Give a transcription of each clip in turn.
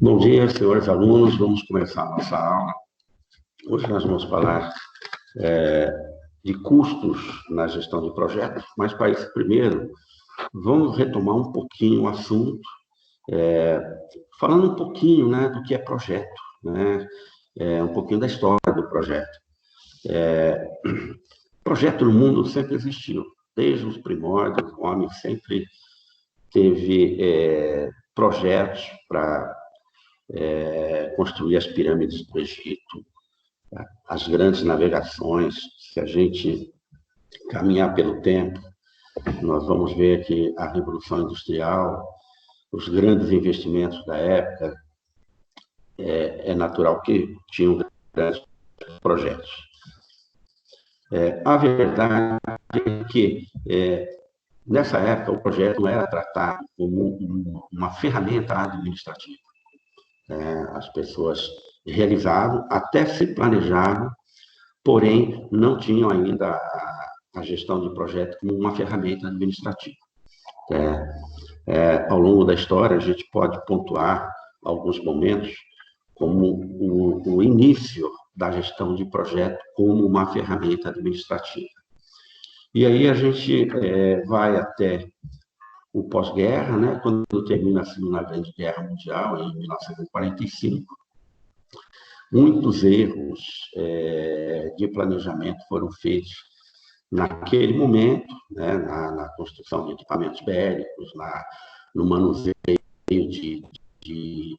Bom dia, senhores alunos. Vamos começar a nossa aula. Hoje nós vamos falar de custos na gestão de projetos, mas para isso, primeiro, vamos retomar um pouquinho o assunto, falando um pouquinho, né, do que é projeto, né, um pouquinho da história do projeto. Projeto no mundo sempre existiu, desde os primórdios, o homem sempre teve projetos para construir as pirâmides do Egito, as grandes navegações. Se a gente caminhar pelo tempo, nós vamos ver que a Revolução Industrial, os grandes investimentos da época, é natural que tinham grandes projetos. A verdade é que, nessa época, o projeto não era tratado como uma ferramenta administrativa. As pessoas realizavam, até se planejavam, porém não tinham ainda a gestão de projeto como uma ferramenta administrativa. Ao longo da história, a gente pode pontuar alguns momentos como o início da gestão de projeto como uma ferramenta administrativa. E aí a gente vai até o pós-guerra, né, quando termina a Segunda Grande Guerra Mundial, em 1945, muitos erros de planejamento foram feitos naquele momento, né, na construção de equipamentos bélicos, no manuseio de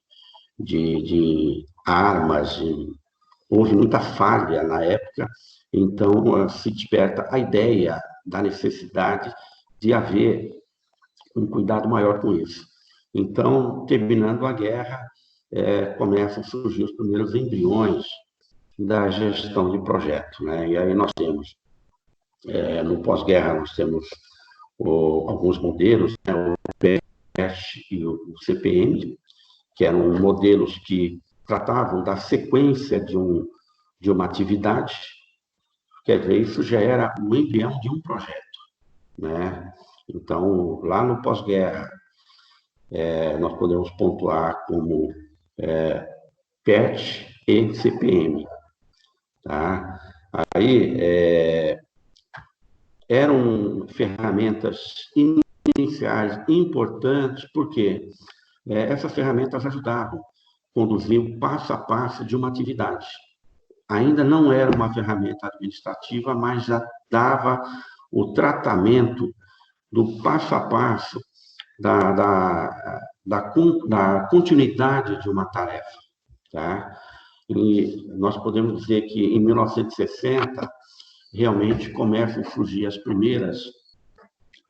armas. Houve muita falha na época, então se desperta a ideia da necessidade de haver um cuidado maior com isso. Então, terminando a guerra, começam a surgir os primeiros embriões da gestão de projeto, né? E aí nós temos, no pós-guerra, nós temos alguns modelos, né? O PET e o CPM, que eram modelos que tratavam da sequência de uma atividade. Quer dizer, isso já era o embrião de um projeto, né? Então, lá no pós-guerra, nós podemos pontuar como PET e CPM. Tá? Aí, eram ferramentas iniciais importantes, porque essas ferramentas ajudavam a conduzir o passo a passo de uma atividade. Ainda não era uma ferramenta administrativa, mas já dava o tratamento do passo a passo da continuidade de uma tarefa. Tá? E nós podemos dizer que, em 1960, realmente começam a surgir as primeiras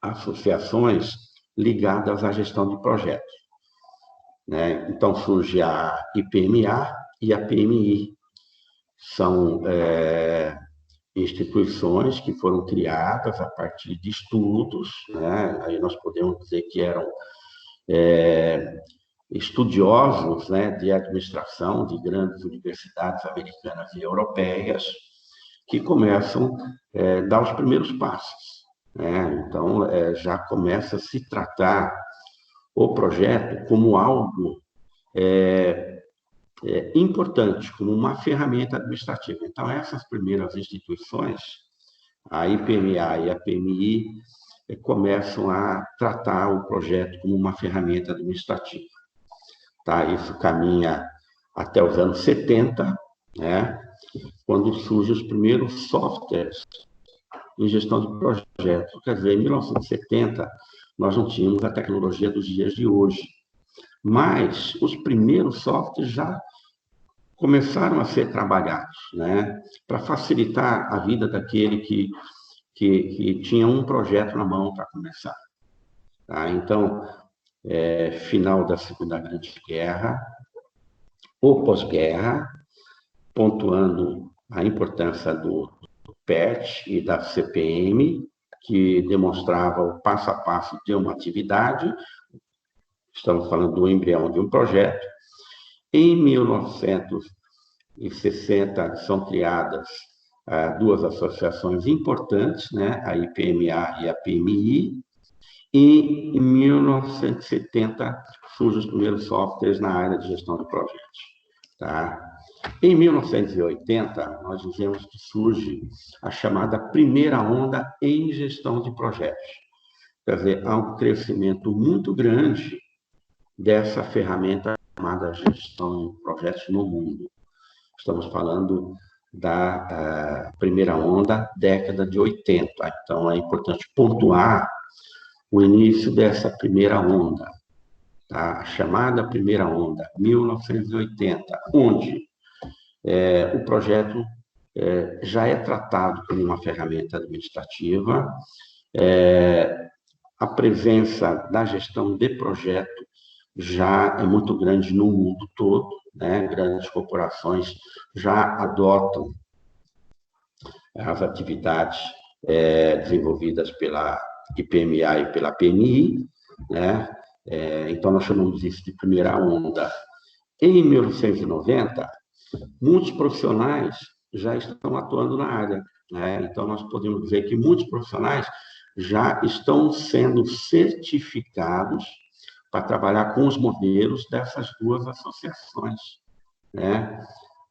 associações ligadas à gestão de projetos, né? Então, surge a IPMA e a PMI. São instituições que foram criadas a partir de estudos, né? Aí nós podemos dizer que eram estudiosos, né, de administração de grandes universidades americanas e europeias, que começam a dar os primeiros passos, né? Então, já começa a se tratar o projeto como algo importante, como uma ferramenta administrativa. Então, essas primeiras instituições, a IPMA e a PMI, começam a tratar o projeto como uma ferramenta administrativa. Tá? Isso caminha até os anos 70, né? Quando surgem os primeiros softwares em gestão de projetos. Quer dizer, em 1970, nós não tínhamos a tecnologia dos dias de hoje, mas os primeiros softwares já começaram a ser trabalhados, né, para facilitar a vida daquele que tinha um projeto na mão para começar. Tá? Então, final da Segunda Grande Guerra, ou pós-guerra, pontuando a importância do PET e da CPM, que demonstrava o passo a passo de uma atividade. Estamos falando do embrião de um projeto. Em 1960, são criadas duas associações importantes, né, a IPMA e a PMI, e em 1970 surgem os primeiros softwares na área de gestão de projetos. Tá? Em 1980, nós dizemos que surge a chamada primeira onda em gestão de projetos. Quer dizer, há um crescimento muito grande dessa ferramenta chamada gestão de projetos no mundo. Estamos falando da primeira onda, década de 80. Então, é importante pontuar o início dessa primeira onda, tá? A chamada primeira onda, 1980, onde o projeto já é tratado como uma ferramenta administrativa, a presença da gestão de projeto já é muito grande no mundo todo, né? Grandes corporações já adotam as atividades desenvolvidas pela IPMA e pela PMI, né? Então, nós chamamos isso de primeira onda. Em 1990, muitos profissionais já estão atuando na área, né? Então, nós podemos dizer que muitos profissionais já estão sendo certificados para trabalhar com os modelos dessas duas associações, né?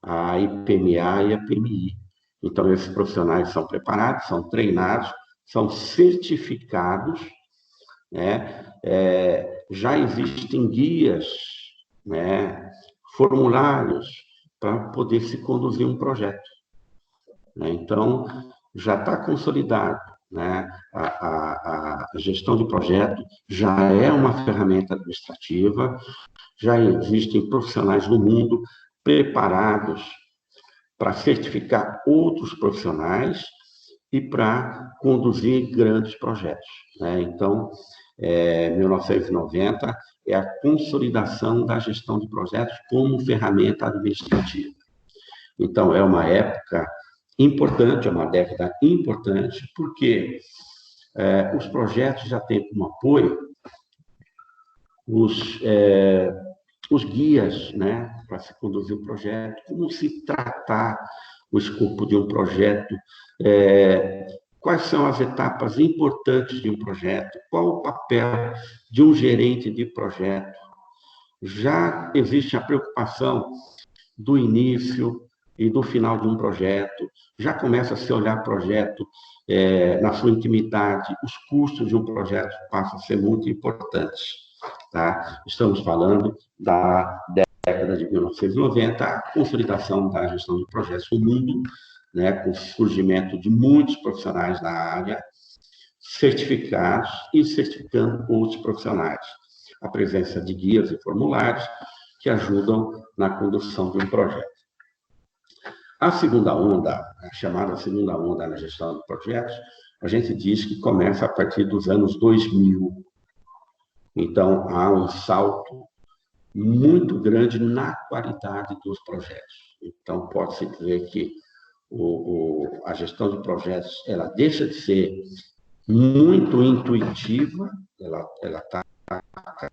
A IPMA e a PMI. Então, esses profissionais são preparados, são treinados, são certificados, né? Já existem guias, né? Formulários para poder se conduzir um projeto, né? Então, já está consolidado, né? A gestão de projeto já é uma ferramenta administrativa, já existem profissionais no mundo preparados para certificar outros profissionais e para conduzir grandes projetos, né? Então, 1990 é a consolidação da gestão de projetos como ferramenta administrativa. Então, é uma época importante, é uma década importante, porque os projetos já têm como apoio os guias, né, para se conduzir o projeto, como se tratar o escopo de um projeto, quais são as etapas importantes de um projeto, qual o papel de um gerente de projeto. Já existe a preocupação do início e do final de um projeto, já começa a se olhar projeto na sua intimidade, os custos de um projeto passam a ser muito importantes. Tá? Estamos falando da década de 1990, a consolidação da gestão de projetos no mundo, né, com o surgimento de muitos profissionais na área, certificados e certificando outros profissionais. A presença de guias e formulários que ajudam na condução de um projeto. A segunda onda, a chamada segunda onda na gestão de projetos, a gente diz que começa a partir dos anos 2000. Então, há um salto muito grande na qualidade dos projetos. Então, pode-se dizer que a gestão de projetos ela deixa de ser muito intuitiva, ela está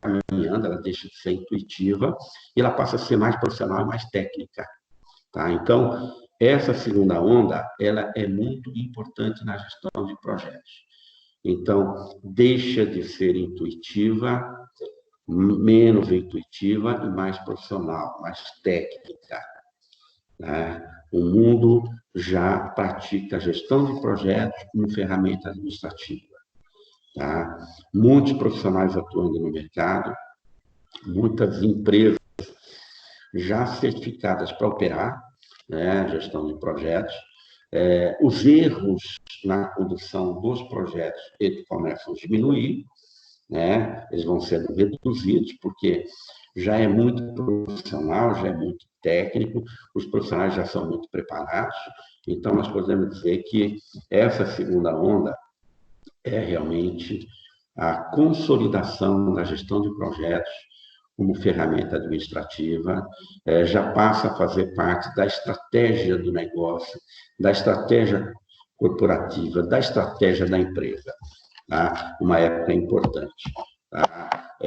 caminhando, ela deixa de ser intuitiva e ela passa a ser mais profissional e mais técnica. Tá? Então, essa segunda onda ela é muito importante na gestão de projetos. Então, deixa de ser intuitiva, menos intuitiva e mais profissional, mais técnica, né? O mundo já pratica a gestão de projetos como ferramenta administrativa. Tá? Muitos profissionais atuando no mercado, muitas empresas já certificadas para operar, né, gestão de projetos. Os erros na condução dos projetos eles começam a diminuir, né? Eles vão sendo reduzidos, porque já é muito profissional, já é muito técnico, os profissionais já são muito preparados, então nós podemos dizer que essa segunda onda é realmente a consolidação da gestão de projetos como ferramenta administrativa, já passa a fazer parte da estratégia do negócio, da estratégia corporativa, da estratégia da empresa. Tá? Uma época importante. Tá?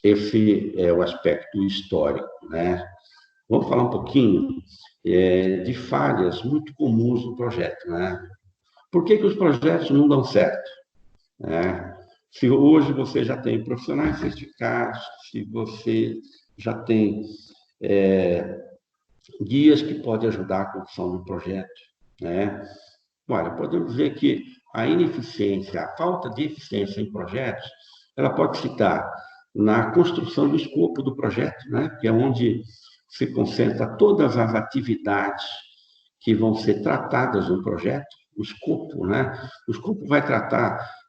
Esse é o aspecto histórico, né? Vamos falar um pouquinho de falhas muito comuns no projeto, né? Por que os projetos não dão certo? Né? Se hoje você já tem profissionais certificados, se você já tem guias que podem ajudar a construção do projeto, né? Olha, podemos dizer que a ineficiência, a falta de eficiência em projetos, ela pode ficar na construção do escopo do projeto, né? Que é onde se concentra todas as atividades que vão ser tratadas no projeto, o escopo, né? O escopo vai tratar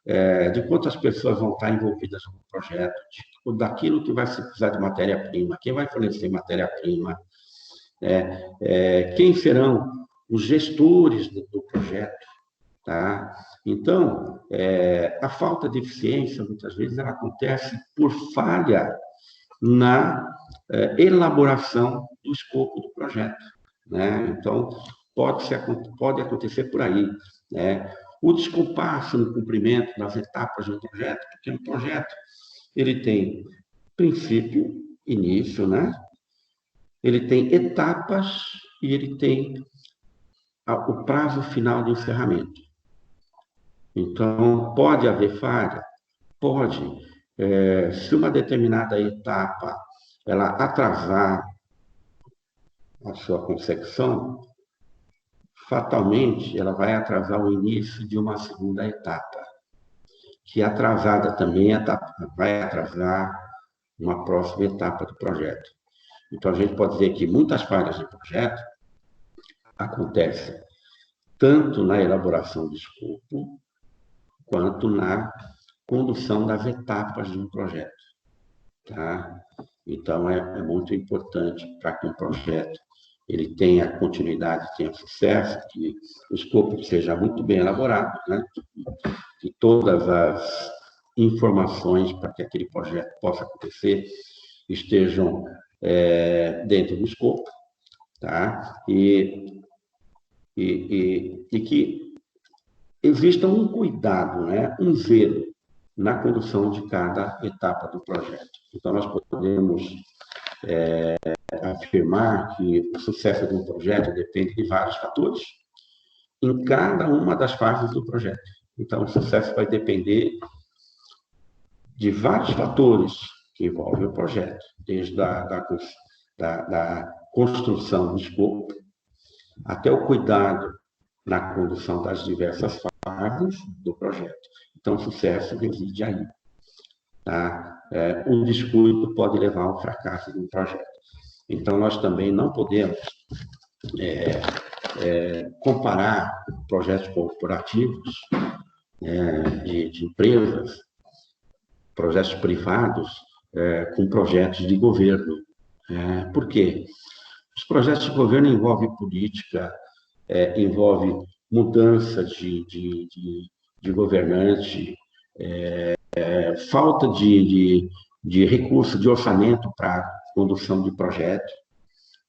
de quantas pessoas vão estar envolvidas no projeto, daquilo que vai se precisar de matéria-prima, quem vai fornecer matéria-prima, quem serão os gestores do projeto, tá? Então, a falta de eficiência, muitas vezes, ela acontece por falha na elaboração do escopo do projeto, né? Então, pode acontecer por aí, né? O descompasso no cumprimento das etapas de um projeto, porque um projeto ele tem princípio, início, né? Ele tem etapas e ele tem o prazo final de encerramento. Então, pode haver falha? Pode. Se uma determinada etapa ela atrasar a sua consecução, fatalmente ela vai atrasar o início de uma segunda etapa, que atrasada também vai atrasar uma próxima etapa do projeto. Então, a gente pode dizer que muitas falhas de projeto acontecem tanto na elaboração do escopo, quanto na condução das etapas de um projeto. Tá? Então, é muito importante para que um projeto ele tenha continuidade, tenha sucesso, que o escopo seja muito bem elaborado, né? Que todas as informações para que aquele projeto possa acontecer estejam dentro do escopo, tá? E que exista um cuidado, né? Um zelo na condução de cada etapa do projeto. Então, nós podemos afirmar que o sucesso de um projeto depende de vários fatores em cada uma das fases do projeto. Então, o sucesso vai depender de vários fatores que envolvem o projeto, desde a da construção do escopo até o cuidado na condução das diversas fases do projeto. Então, o sucesso reside aí. Tá? Um descuido pode levar ao fracasso de um projeto. Então, nós também não podemos comparar projetos corporativos de empresas, projetos privados, com projetos de governo. Por quê? Os projetos de governo envolvem política, envolve mudança de governante, falta de recurso, de orçamento para condução de projeto.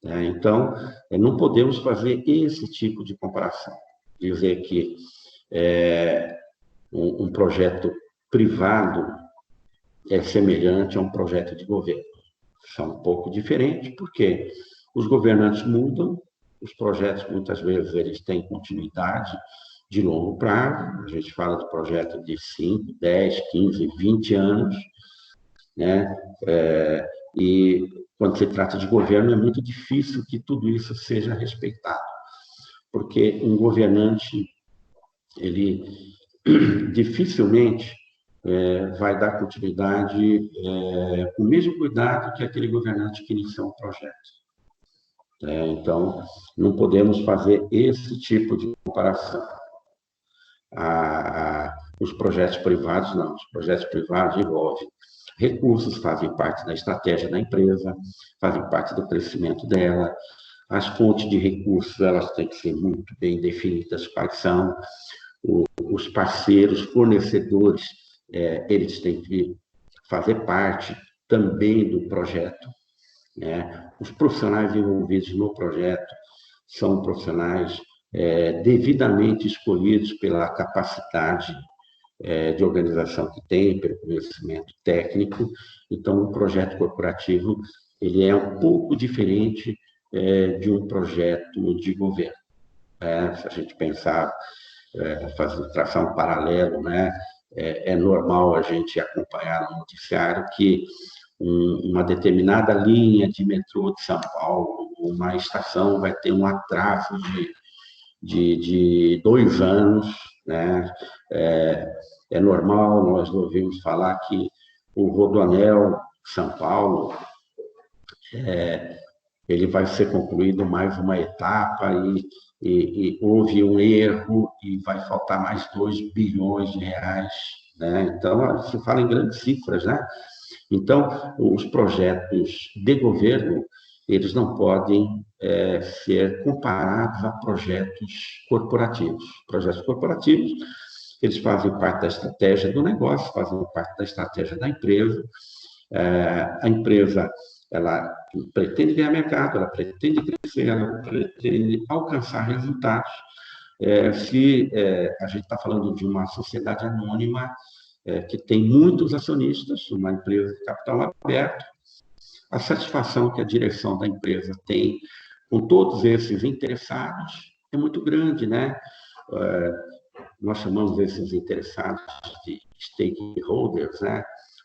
Então, não podemos fazer esse tipo de comparação. Dizer que um projeto privado é semelhante a um projeto de governo. São um pouco diferentes, porque os governantes mudam, os projetos, muitas vezes, eles têm continuidade de longo prazo. A gente fala de projeto de 5, 10, 15, 20 anos, né? E quando se trata de governo, é muito difícil que tudo isso seja respeitado, porque um governante, ele dificilmente vai dar continuidade com o mesmo cuidado que aquele governante que iniciou um projeto. Então, não podemos fazer esse tipo de comparação. Os projetos privados, não. Os projetos privados envolvem recursos, fazem parte da estratégia da empresa, fazem parte do crescimento dela. As fontes de recursos, elas têm que ser muito bem definidas, quais são. Os parceiros, fornecedores, eles têm que fazer parte também do projeto. Os profissionais envolvidos no projeto são profissionais devidamente escolhidos pela capacidade de organização que tem, pelo conhecimento técnico. Então, o projeto corporativo ele é um pouco diferente de um projeto de governo. Se a gente pensar, traçar um paralelo, né? É normal a gente acompanhar no noticiário que uma determinada linha de metrô de São Paulo, uma estação vai ter um atraso de 2 anos, né? É normal, nós ouvimos falar que o Rodoanel São Paulo ele vai ser concluído mais uma etapa e houve um erro e vai faltar mais 2 bilhões de reais, né? Então, se fala em grandes cifras, né? Então, os projetos de governo, eles não podem ser comparados a projetos corporativos. Projetos corporativos, eles fazem parte da estratégia do negócio, fazem parte da estratégia da empresa. A empresa, ela pretende ganhar mercado, ela pretende crescer, ela pretende alcançar resultados. Se a gente está falando de uma sociedade anônima, que tem muitos acionistas, uma empresa de capital aberto, a satisfação que a direção da empresa tem com todos esses interessados é muito grande, né? Nós chamamos esses interessados de stakeholders, né?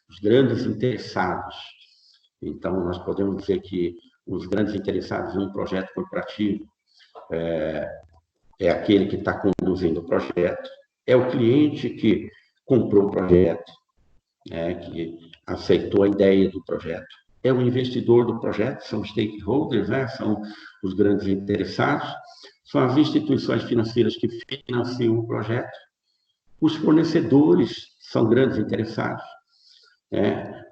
Os grandes interessados. Então, nós podemos dizer que os grandes interessados em um projeto corporativo é aquele que está conduzindo o projeto, é o cliente que comprou o projeto, que aceitou a ideia do projeto, é o investidor do projeto, são os stakeholders, né? São os grandes interessados, são as instituições financeiras que financiam o projeto, os fornecedores são grandes interessados,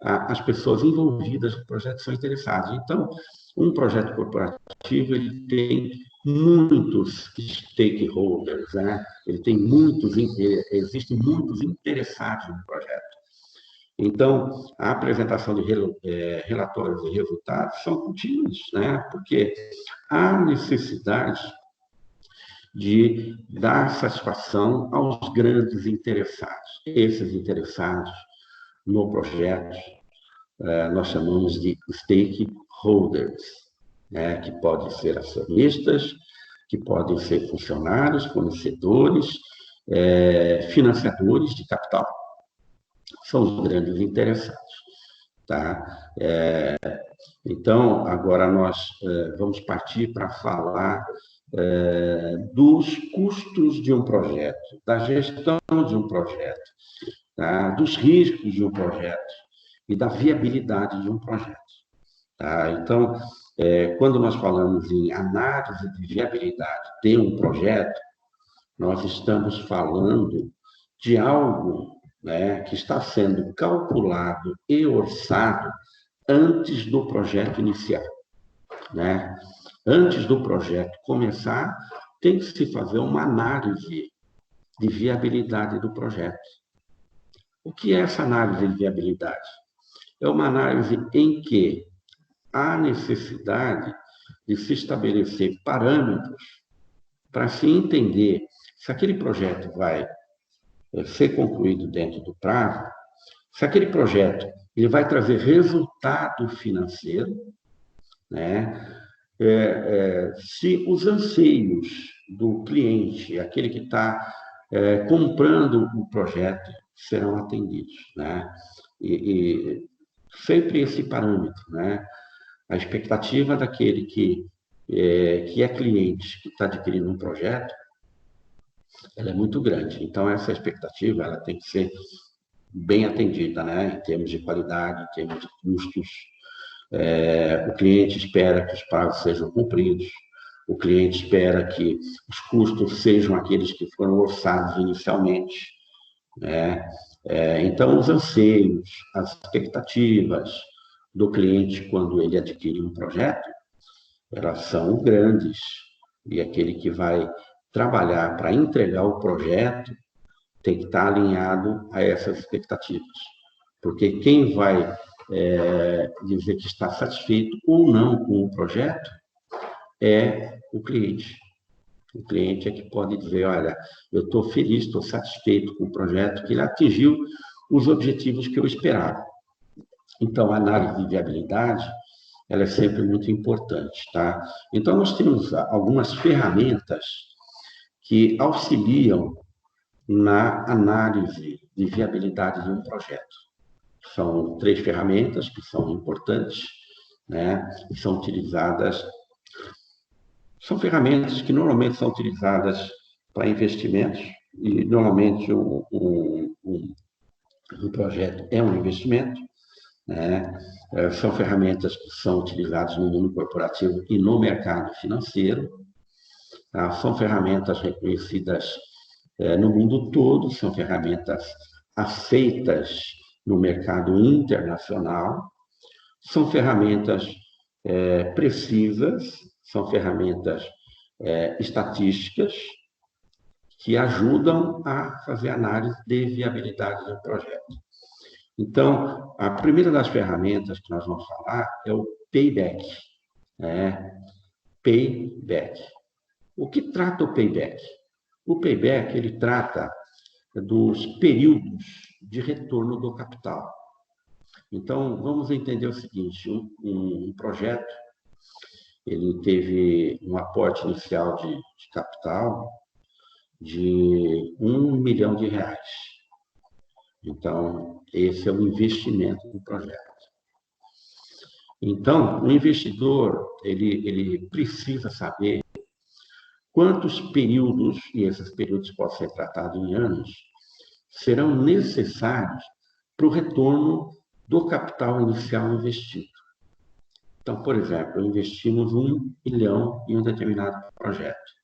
as pessoas envolvidas no projeto são interessadas. Então, um projeto corporativo ele tem muitos stakeholders, né? Ele tem existem muitos interessados no projeto. Então, a apresentação de relatórios e resultados são contínuos, né? Porque há necessidade de dar satisfação aos grandes interessados. Esses interessados no projeto, nós chamamos de stakeholders, né? Que podem ser acionistas, que podem ser funcionários, fornecedores, financiadores de capital. São os grandes interessados. Tá? Então, agora nós vamos partir para falar dos custos de um projeto, da gestão de um projeto, tá? Dos riscos de um projeto e da viabilidade de um projeto. Tá? Então, quando nós falamos em análise de viabilidade de um projeto, nós estamos falando de algo, né, que está sendo calculado e orçado antes do projeto iniciar, né? Antes do projeto começar, tem que se fazer uma análise de viabilidade do projeto. O que é essa análise de viabilidade? É uma análise em que há necessidade de se estabelecer parâmetros para se entender se aquele projeto vai ser concluído dentro do prazo, se aquele projeto ele vai trazer resultado financeiro, né? Se os anseios do cliente, aquele que está comprando o projeto, serão atendidos, né? E sempre esse parâmetro, né? A expectativa daquele que é cliente, que está adquirindo um projeto, ela é muito grande. Então, essa expectativa ela tem que ser bem atendida, né? Em termos de qualidade, em termos de custos. O cliente espera que os prazos sejam cumpridos, o cliente espera que os custos sejam aqueles que foram orçados inicialmente, né? Então, os anseios, as expectativas do cliente quando ele adquire um projeto, elas são grandes, e aquele que vai trabalhar para entregar o projeto tem que estar alinhado a essas expectativas. Porque quem vai dizer que está satisfeito ou não com o projeto é o cliente. O cliente é que pode dizer, olha, eu estou feliz, estou satisfeito com o projeto, que ele atingiu os objetivos que eu esperava. Então, a análise de viabilidade, ela é sempre muito importante, tá? Então, nós temos algumas ferramentas que auxiliam na análise de viabilidade de um projeto. São 3 ferramentas que são importantes, né? E são ferramentas que normalmente são utilizadas para investimentos, e normalmente um projeto é um investimento, né? São ferramentas que são utilizadas no mundo corporativo e no mercado financeiro, tá? São ferramentas reconhecidas no mundo todo, são ferramentas aceitas no mercado internacional, são ferramentas precisas, são ferramentas estatísticas que ajudam a fazer análise de viabilidade do projeto. Então, a primeira das ferramentas que nós vamos falar é o payback. Né? Payback. O que trata o payback? O payback, ele trata dos períodos de retorno do capital. Então, vamos entender o seguinte, um projeto, ele teve um aporte inicial de capital de R$ 1 milhão. Então, esse é o investimento do projeto. Então, o investidor, ele precisa saber quantos períodos, e esses períodos podem ser tratados em anos, serão necessários para o retorno do capital inicial investido. Então, por exemplo, investimos R$ 1 milhão em um determinado projeto.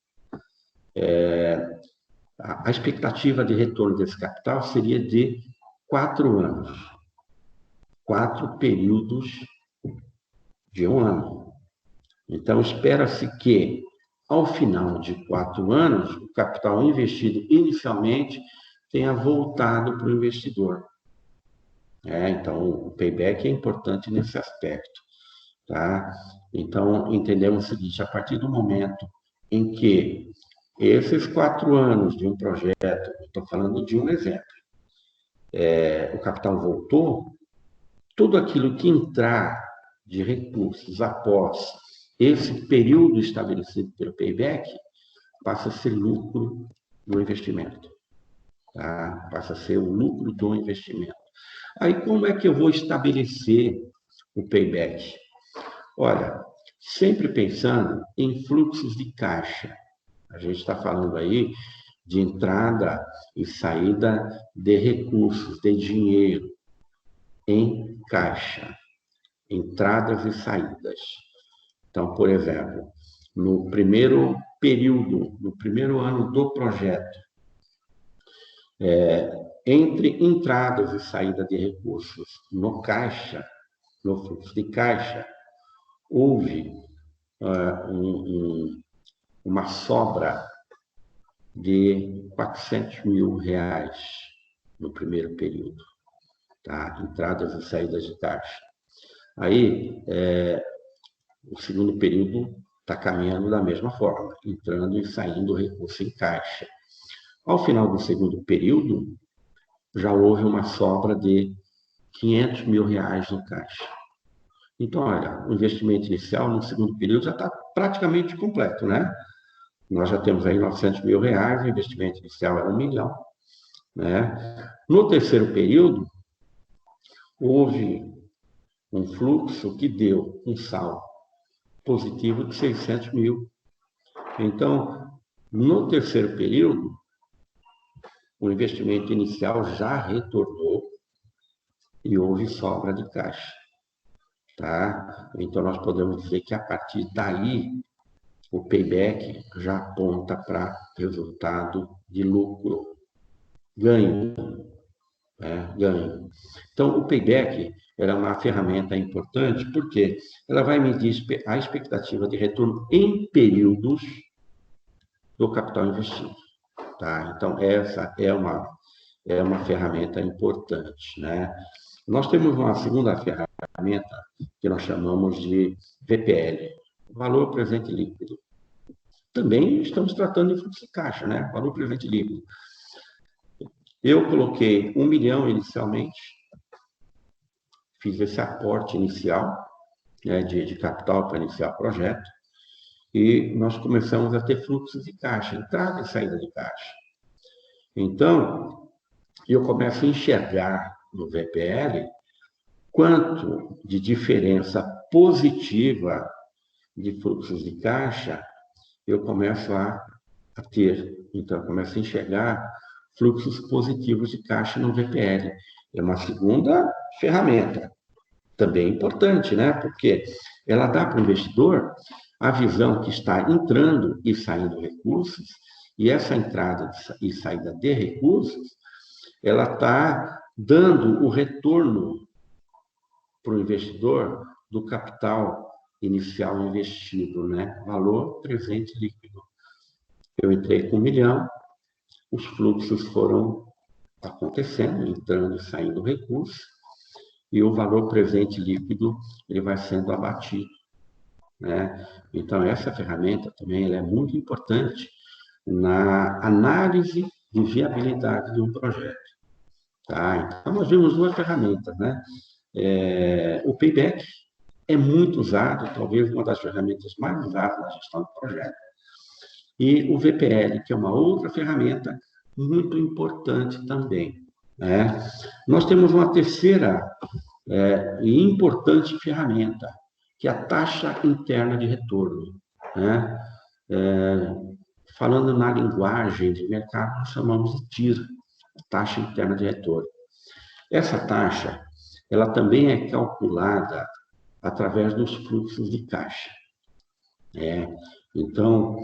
A expectativa de retorno desse capital seria de 4 anos. 4 períodos de 1 ano. Então, espera-se que, ao final de 4 anos, o capital investido inicialmente tenha voltado para o investidor. Então, o payback é importante nesse aspecto. Tá? Então, entendemos o seguinte, a partir do momento em que esses 4 anos de um projeto, estou falando de um exemplo, o capital voltou, tudo aquilo que entrar de recursos após esse período estabelecido pelo payback passa a ser lucro do investimento. Tá? Passa a ser o lucro do investimento. Aí, como é que eu vou estabelecer o payback? Olha, sempre pensando em fluxos de caixa. A gente está falando aí de entrada e saída de recursos, de dinheiro em caixa, entradas e saídas. Então, por exemplo, no primeiro período, no primeiro ano do projeto, entre entradas e saída de recursos no caixa, no fluxo de caixa, houve uma sobra de R$ 400 mil no primeiro período, tá? Entradas e saídas de caixa. Aí, o segundo período está caminhando da mesma forma, entrando e saindo recurso em caixa. Ao final do segundo período, já houve uma sobra de R$ 500 mil no caixa. Então, olha, o investimento inicial no segundo período já está praticamente completo, né? Nós já temos aí R$ 900 mil, o investimento inicial é R$ 1 milhão. Né? No terceiro período, houve um fluxo que deu um saldo positivo de 600 mil. Então, no terceiro período, o investimento inicial já retornou e houve sobra de caixa. Tá? Então, nós podemos dizer que a partir daí, o payback já aponta para resultado de lucro, ganho. Ganho. Então, o payback é uma ferramenta importante porque ela vai medir a expectativa de retorno em períodos do capital investido. Tá? Então, essa é uma ferramenta importante. Né? Nós temos uma segunda ferramenta que nós chamamos de VPL, Valor Presente Líquido. Também estamos tratando de fluxo de caixa, né? Valor presente líquido. Eu coloquei R$ 1 milhão inicialmente, fiz esse aporte inicial, de capital para iniciar o projeto, e nós começamos a ter fluxos de caixa, entrada e saída de caixa. Então, eu começo a enxergar no VPL quanto de diferença positiva de fluxos de caixa eu começo a ter. Então, eu começo a enxergar fluxos positivos de caixa no VPL. É uma segunda ferramenta, também importante, né? Porque ela dá para o investidor a visão que está entrando e saindo recursos, e essa entrada e saída de recursos, ela está dando o retorno para o investidor do capital inicial investido, né? Valor presente líquido. Eu entrei com 1 milhão, os fluxos foram acontecendo, entrando e saindo recursos, e o valor presente líquido ele vai sendo abatido, né? Então, essa ferramenta também ela é muito importante na análise de viabilidade de um projeto. Tá? Então, nós vimos duas ferramentas, né? O Payback é muito usado, talvez uma das ferramentas mais usadas na gestão do projeto. E o VPL, que é uma outra ferramenta muito importante também, né? Nós temos uma terceira e importante ferramenta, que é a taxa interna de retorno, né? Falando na linguagem de mercado, nós chamamos de TIR, taxa interna de retorno. Essa taxa, ela também é calculada através dos fluxos de caixa. Então,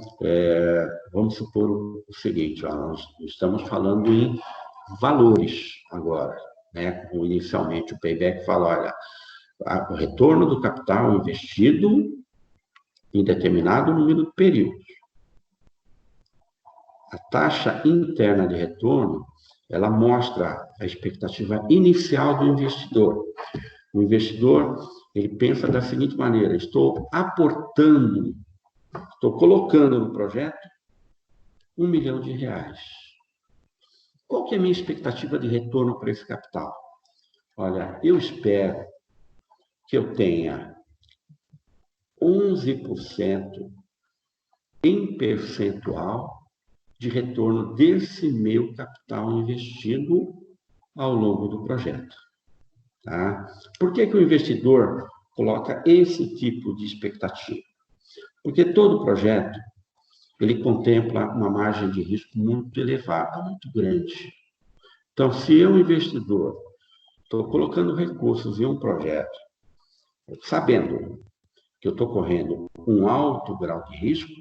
vamos supor o seguinte, nós estamos falando em valores agora, né? Como inicialmente o payback fala, olha, o retorno do capital investido em determinado número de períodos. A taxa interna de retorno, ela mostra a expectativa inicial do investidor. O investidor, ele pensa da seguinte maneira, estou aportando, estou colocando no projeto R$1 milhão. Qual que é a minha expectativa de retorno para esse capital? Olha, eu espero que eu tenha 11% em percentual de retorno desse meu capital investido ao longo do projeto. Tá? Por que o investidor coloca esse tipo de expectativa? Porque todo projeto ele contempla uma margem de risco muito elevada, muito grande. Então, se eu, investidor, estou colocando recursos em um projeto, sabendo que eu estou correndo um alto grau de risco,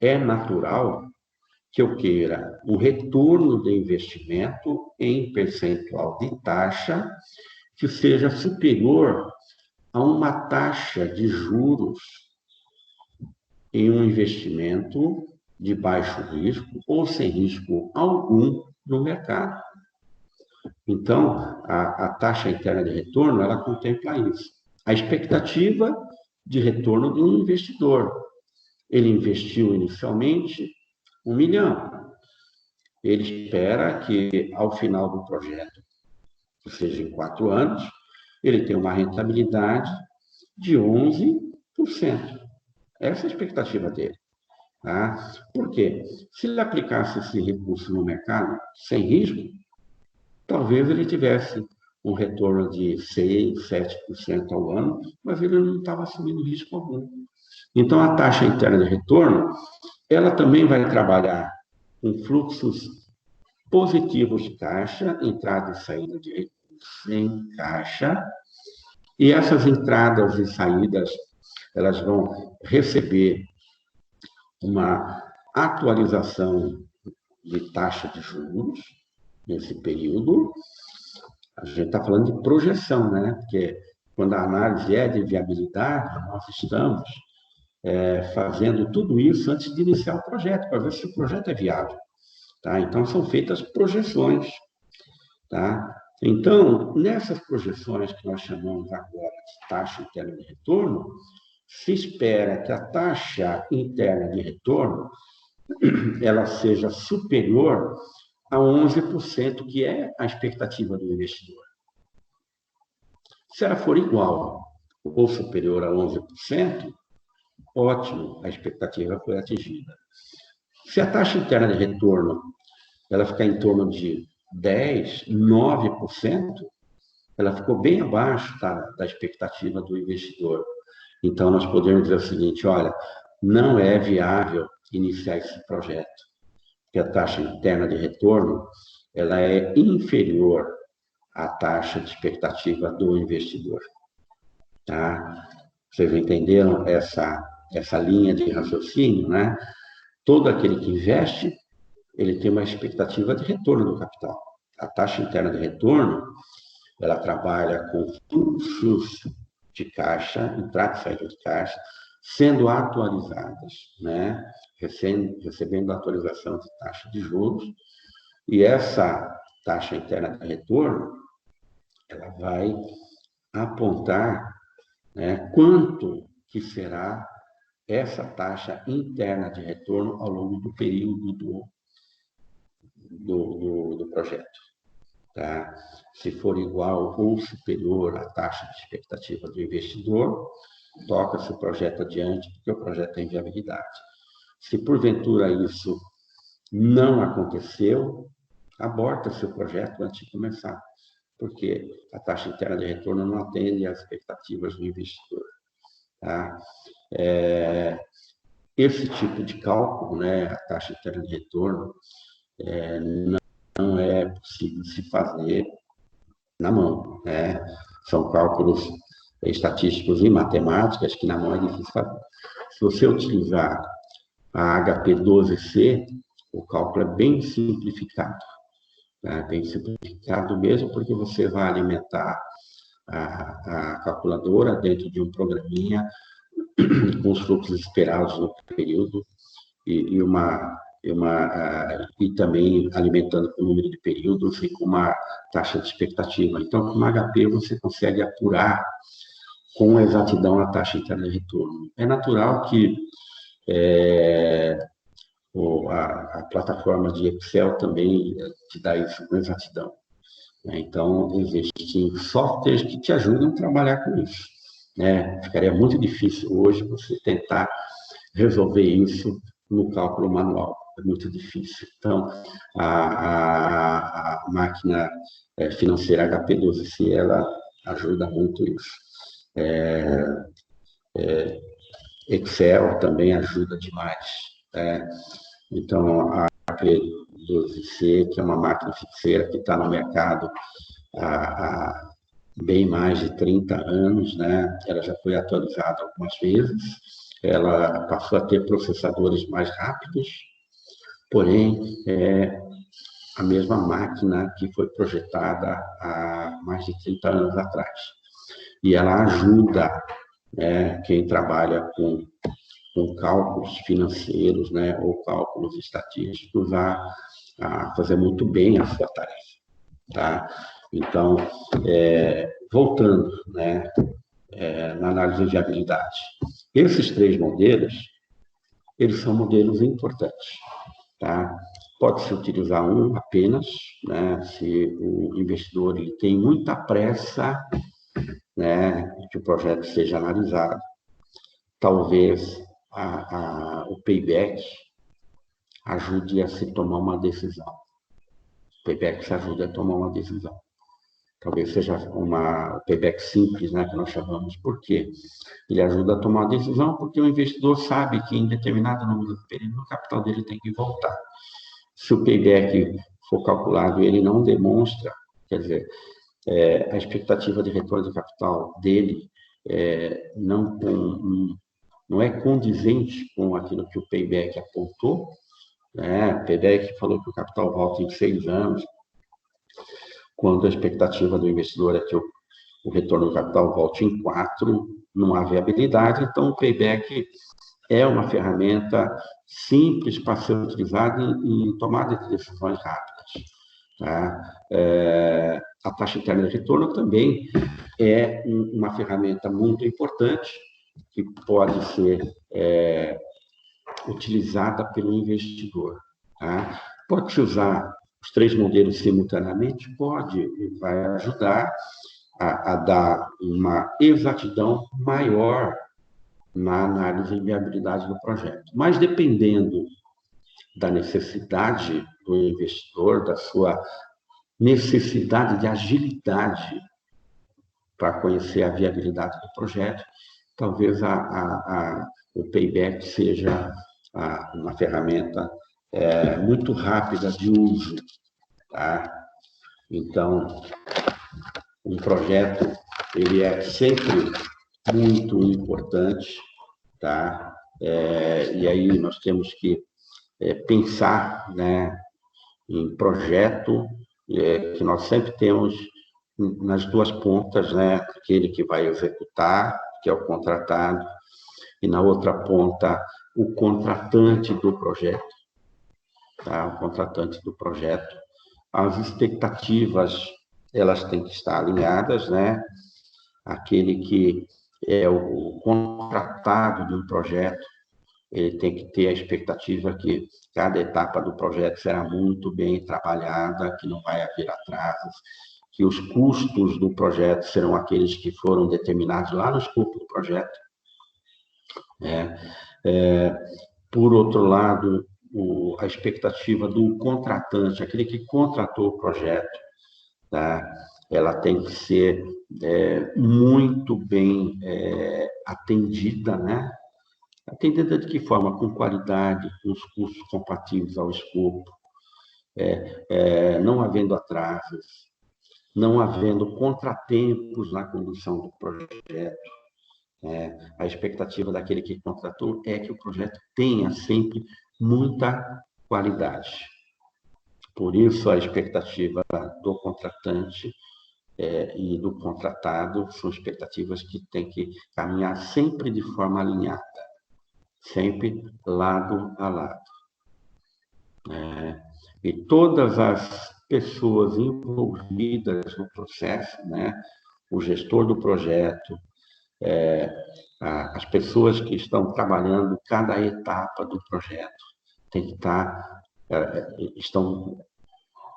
é natural que eu queira um retorno de investimento em percentual de taxa que seja superior a uma taxa de juros em um investimento de baixo risco ou sem risco algum no mercado. Então, a taxa interna de retorno, ela contempla isso. A expectativa de retorno do investidor. Ele investiu inicialmente 1 milhão. Ele espera que, ao final do projeto, ou seja, em 4 anos, ele tenha uma rentabilidade de 11%. Essa é a expectativa dele. Tá? Por quê? Se ele aplicasse esse recurso no mercado sem risco, talvez ele tivesse um retorno de 6%, 7% ao ano, mas ele não estava assumindo risco algum. Então, a taxa interna de retorno, ela também vai trabalhar com fluxos positivos de caixa, entrada e saída de recursos em caixa, e essas entradas e saídas, elas vão receber uma atualização de taxa de juros nesse período. A gente está falando de projeção, né? Porque quando a análise é de viabilidade, nós estamos fazendo tudo isso antes de iniciar o projeto, para ver se o projeto é viável. Tá? Então, são feitas projeções. Tá? Então, nessas projeções que nós chamamos agora de taxa interna de retorno, se espera que a taxa interna de retorno ela seja superior a 11%, que é a expectativa do investidor. Se ela for igual ou superior a 11%, ótimo, a expectativa foi atingida. Se a taxa interna de retorno ela ficar em torno de 10, 9%, ela ficou bem abaixo da expectativa do investidor. Então, nós podemos dizer o seguinte, olha, não é viável iniciar esse projeto, porque a taxa interna de retorno ela é inferior à taxa de expectativa do investidor. Tá? Vocês entenderam essa linha de raciocínio, né? Todo aquele que investe, ele tem uma expectativa de retorno do capital. A taxa interna de retorno, ela trabalha com fluxos de caixa, entrada e saída de caixa, sendo atualizadas, né? Recebendo atualização de taxa de juros, e essa taxa interna de retorno, ela vai apontar, né, quanto que será essa taxa interna de retorno ao longo do período do projeto. Tá? Se for igual ou superior à taxa de expectativa do investidor, toca-se o projeto adiante, porque o projeto tem viabilidade. Se porventura isso não aconteceu, aborta-se o projeto antes de começar, porque a taxa interna de retorno não atende às expectativas do investidor. Tá? Esse tipo de cálculo, né, a taxa interna de retorno, não é possível se fazer na mão, né? São cálculos estatísticos e matemáticas que na mão é difícil fazer. Se você utilizar a HP12C, o cálculo é bem simplificado, né? Bem simplificado mesmo, porque você vai alimentar a calculadora dentro de um programinha com os fluxos esperados no período e também alimentando com o número de períodos e com uma taxa de expectativa. Então, com o HP, você consegue apurar com exatidão a taxa interna de retorno. É natural que a plataforma de Excel também te dá isso com exatidão. Então, existem softwares que te ajudam a trabalhar com isso. Né? Ficaria muito difícil hoje você tentar resolver isso no cálculo manual. É muito difícil. Então, a máquina financeira HP12C, ela ajuda muito isso. Excel também ajuda demais. Então, a HP12C, que é uma máquina financeira que está no mercado há bem mais de 30 anos, né? Ela já foi atualizada algumas vezes, ela passou a ter processadores mais rápidos, porém, é a mesma máquina que foi projetada há mais de 30 anos atrás. E ela ajuda, né, quem trabalha com cálculos financeiros, né, ou cálculos estatísticos a fazer muito bem a sua tarefa. Tá? Então, voltando, né, na análise de viabilidade, esses 3 modelos, eles são modelos importantes. Tá? Pode-se utilizar um apenas, né, se o investidor ele tem muita pressa, né, que o projeto seja analisado. Talvez o payback ajude a se tomar uma decisão. O payback se ajuda a tomar uma decisão. Talvez seja o payback simples, né, que nós chamamos. Por quê? Ele ajuda a tomar uma decisão porque o investidor sabe que em determinado número de período o capital dele tem que voltar. Se o payback for calculado e ele não demonstra, quer dizer, a expectativa de retorno de capital dele não é condizente com aquilo que o payback apontou, né? O payback falou que o capital volta em 6 anos, quando a expectativa do investidor é que o retorno do capital volte em 4, não há viabilidade, então o payback é uma ferramenta simples para ser utilizada em tomada de decisões rápidas. Tá? A taxa interna de retorno também é uma ferramenta muito importante que pode ser utilizada pelo investidor. Tá? Pode-se usar os 3 modelos simultaneamente? Pode, vai ajudar, a dar uma exatidão maior na análise de viabilidade do projeto. Mas dependendo da necessidade do investidor, da sua necessidade de agilidade para conhecer a viabilidade do projeto, talvez o payback seja uma ferramenta muito rápida de uso. Tá? Então, um projeto ele é sempre muito importante, tá? E aí nós temos que pensar, né, em projeto que nós sempre temos nas duas pontas, né, aquele que vai executar, que é o contratado, e na outra ponta o contratante do projeto, tá? O contratante do projeto. As expectativas elas têm que estar alinhadas, né? Aquele que é o contratado de um projeto, ele tem que ter a expectativa que cada etapa do projeto será muito bem trabalhada, que não vai haver atrasos, que os custos do projeto serão aqueles que foram determinados lá no escopo do projeto. Por outro lado, a expectativa do contratante, aquele que contratou o projeto, tá? Ela tem que ser muito bem atendida, né? Atendida de que forma? Com qualidade, com os custos compatíveis ao escopo, não havendo atrasos, não havendo contratempos na condução do projeto. A expectativa daquele que contratou é que o projeto tenha sempre muita qualidade. Por isso, a expectativa do contratante e do contratado são expectativas que têm que caminhar sempre de forma alinhada, sempre lado a lado. E todas as pessoas envolvidas no processo, né? O gestor do projeto, as pessoas que estão trabalhando cada etapa do projeto, tem que estar,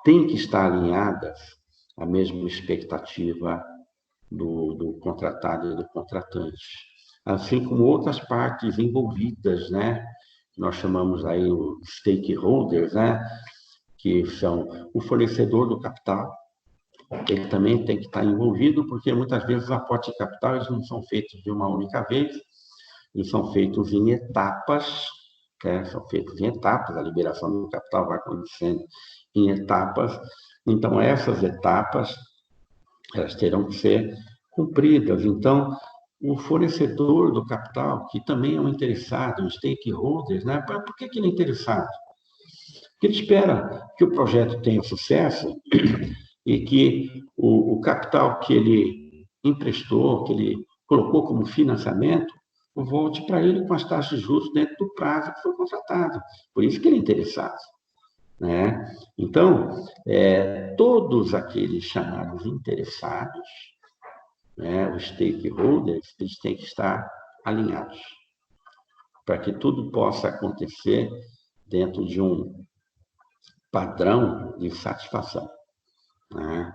tem que estar alinhadas à mesma expectativa do contratado e do contratante. Assim como outras partes envolvidas, né? Nós chamamos aí os stakeholders, né? Que são o fornecedor do capital, ele também tem que estar envolvido, porque muitas vezes os aportes de capital eles não são feitos de uma única vez, eles são feitos em etapas, né? São feitos em etapas, a liberação do capital vai acontecendo em etapas, então essas etapas elas terão que ser cumpridas. Então, o fornecedor do capital, que também é um interessado, um stakeholder, né? Por que ele é interessado? Porque ele espera que o projeto tenha sucesso e que o capital que ele emprestou, que ele colocou como financiamento, volte para ele com as taxas de juros dentro do prazo que foi contratado. Por isso que ele é interessado. Né? Então, todos aqueles chamados interessados, né, os stakeholders, eles têm que estar alinhados para que tudo possa acontecer dentro de um padrão de satisfação. Né?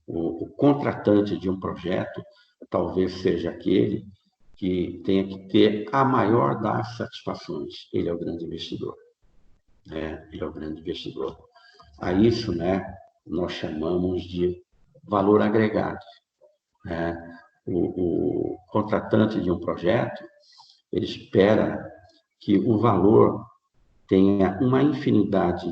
O contratante de um projeto talvez seja aquele que tenha que ter a maior das satisfações. Ele é o grande investidor. Ele é o grande investidor. A isso, né, nós chamamos de valor agregado. Né? O contratante de um projeto, ele espera que o valor tenha uma infinidade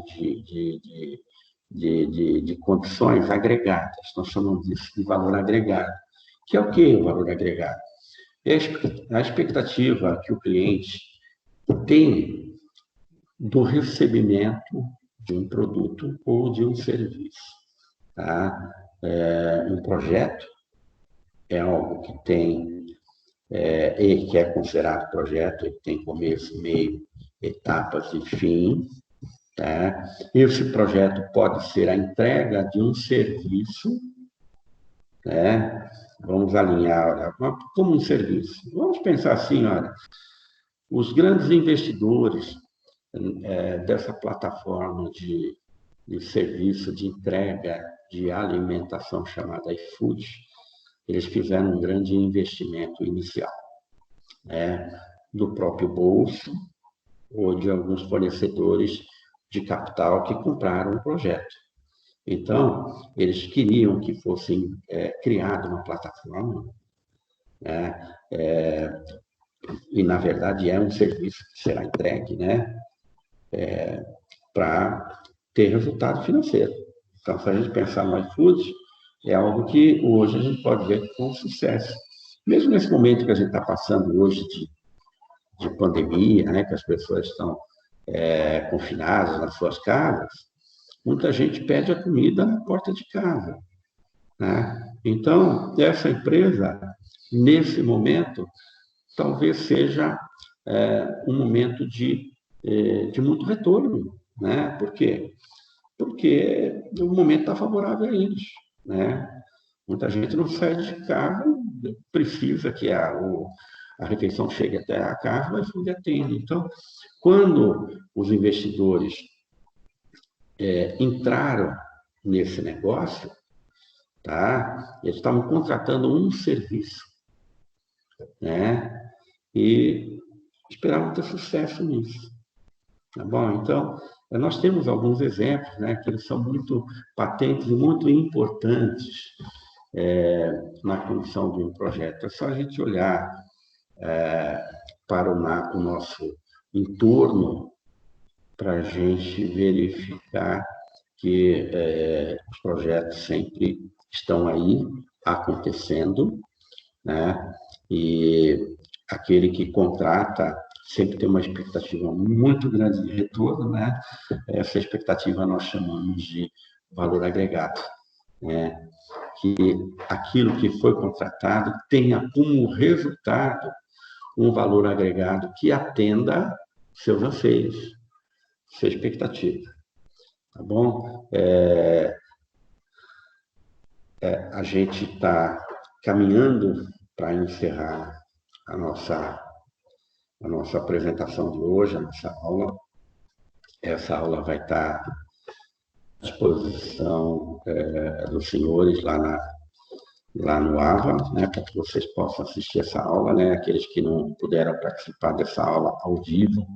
de condições agregadas. Nós chamamos disso de valor agregado. Que é o que o valor agregado? É a expectativa que o cliente tem do recebimento de um produto ou de um serviço. Tá? Um projeto é algo que tem, ele que é considerado projeto, ele tem começo, meio, etapas e fim. Tá? Esse projeto pode ser a entrega de um serviço, né? Vamos alinhar, olha, como um serviço. Vamos pensar assim, olha, os grandes investidores dessa plataforma de serviço de entrega de alimentação chamada iFood, eles fizeram um grande investimento inicial, né, do próprio bolso ou de alguns fornecedores de capital que compraram o projeto. Então, eles queriam que fosse criada uma plataforma, né, e, na verdade, é um serviço que será entregue, né, para ter resultado financeiro. Então, se a gente pensar no iFood, é algo que hoje a gente pode ver com sucesso. Mesmo nesse momento que a gente está passando hoje de pandemia, né, que as pessoas estão confinadas nas suas casas, muita gente pede a comida na porta de casa, né? Então, essa empresa, nesse momento, talvez seja um momento de muito retorno, né? Por quê? Porque o momento está favorável a eles, né? Muita gente não sai de casa, precisa que a refeição chegue até a casa, mas não atende. Então, quando os investidores entraram nesse negócio, tá? Eles estavam contratando um serviço, né? E esperavam ter sucesso nisso, tá bom? Então, nós temos alguns exemplos, né, que eles são muito patentes e muito importantes na condução de um projeto. É só a gente olhar para o nosso entorno para a gente verificar que os projetos sempre estão aí acontecendo, né? E aquele que contrata sempre tem uma expectativa muito grande de retorno, né? Essa expectativa nós chamamos de valor agregado, né? Que aquilo que foi contratado tenha como resultado um valor agregado que atenda seus anseios, sua expectativa, tá bom? A gente está caminhando para encerrar a nossa apresentação de hoje, a nossa aula. Essa aula vai estar à disposição dos senhores lá no AVA, né, para que vocês possam assistir essa aula, né, aqueles que não puderam participar dessa aula ao vivo,